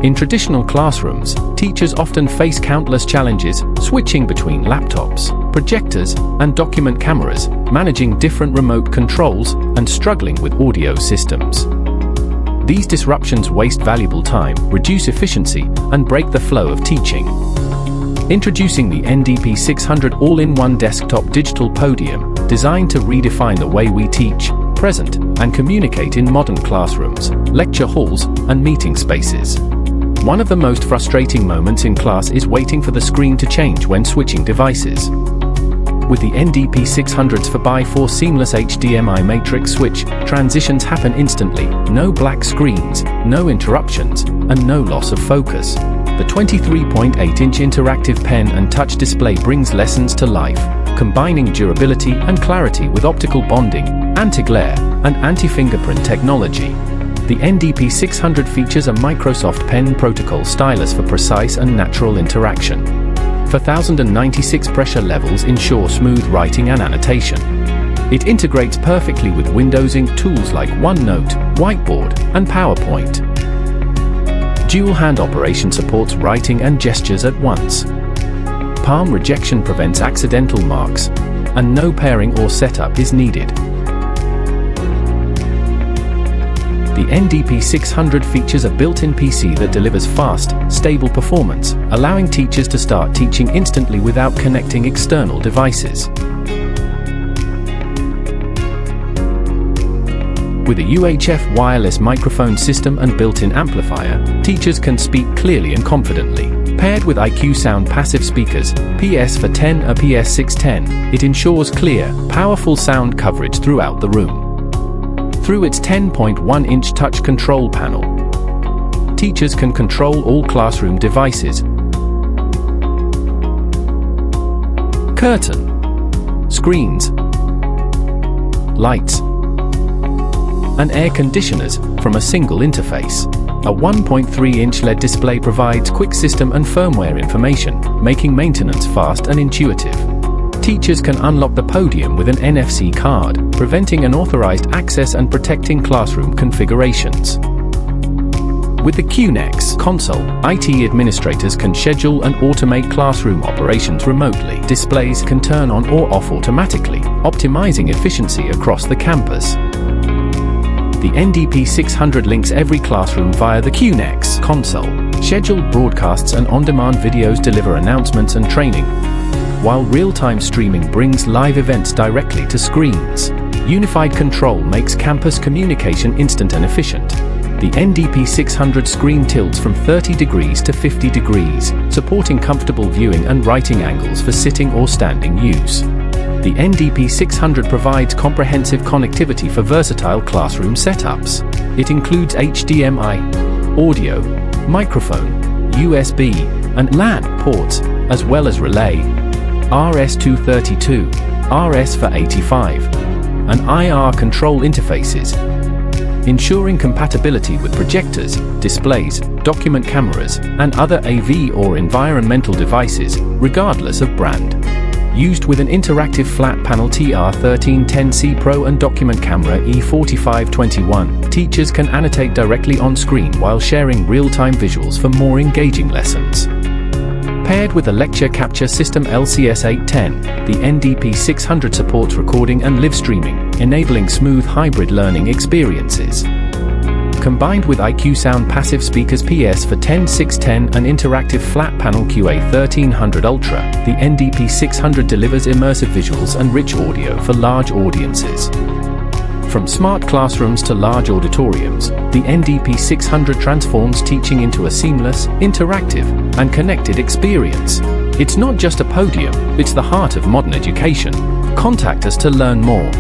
In traditional classrooms, teachers often face countless challenges, switching between laptops, projectors, and document cameras, managing different remote controls, and struggling with audio systems. These disruptions waste valuable time, reduce efficiency, and break the flow of teaching. Introducing the NDP600 all-in-one desktop digital podium, designed to redefine the way we teach, present, and communicate in modern classrooms, lecture halls, and meeting spaces. One of the most frustrating moments in class is waiting for the screen to change when switching devices. With the NDP600's 4x4 seamless HDMI matrix switch, transitions happen instantly, no black screens, no interruptions, and no loss of focus. The 23.8-inch interactive pen and touch display brings lessons to life, combining durability and clarity with optical bonding, anti-glare, and anti-fingerprint technology. The NDP600 features a Microsoft Pen Protocol stylus for precise and natural interaction. 4096 pressure levels ensure smooth writing and annotation. It integrates perfectly with windowsing tools like OneNote, Whiteboard, and PowerPoint. Dual hand operation supports writing and gestures at once. Palm rejection prevents accidental marks, and no pairing or setup is needed. The NDP600 features a built-in PC that delivers fast, stable performance, allowing teachers to start teaching instantly without connecting external devices. With a UHF wireless microphone system and built-in amplifier, teachers can speak clearly and confidently. Paired with IQSound Passive Speakers, PS410 or PS610, it ensures clear, powerful sound coverage throughout the room. Through its 10.1-inch touch control panel, teachers can control all classroom devices. Curtain, screens, lights, and air conditioners from a single interface. A 1.3-inch LED display provides quick system and firmware information, making maintenance fast and intuitive. Teachers can unlock the Podium with an NFC card, preventing unauthorized access and protecting classroom configurations. With the Q-NEX Console, IT administrators can schedule and automate classroom operations remotely. Displays can turn on or off automatically, optimizing efficiency across the campus. The NDP600 links every classroom via the Q-NEX Console. Scheduled broadcasts and on-demand videos deliver announcements and training, while real-time streaming brings live events directly to screens. Unified control makes campus communication instant and efficient. The NDP600 screen tilts from 30 degrees to 50 degrees, supporting comfortable viewing and writing angles for sitting or standing use. The NDP600 provides comprehensive connectivity for versatile classroom setups. It includes HDMI, audio, microphone, USB, and LAN ports, as well as relay, RS-232, RS-485, and IR control interfaces, ensuring compatibility with projectors, displays, document cameras, and other AV or environmental devices, regardless of brand. Used with an interactive flat panel TR1310C Pro and document camera E4521, teachers can annotate directly on screen while sharing real-time visuals for more engaging lessons. Paired with a lecture capture system LCS810, the NDP600 supports recording and live streaming, enabling smooth hybrid learning experiences. Combined with IQSound Passive Speakers PS410-610 and interactive flat panel QA1300 Ultra, the NDP600 delivers immersive visuals and rich audio for large audiences. From smart classrooms to large auditoriums, the NDP600 transforms teaching into a seamless, interactive, and connected experience. It's not just a podium, it's the heart of modern education. Contact us to learn more.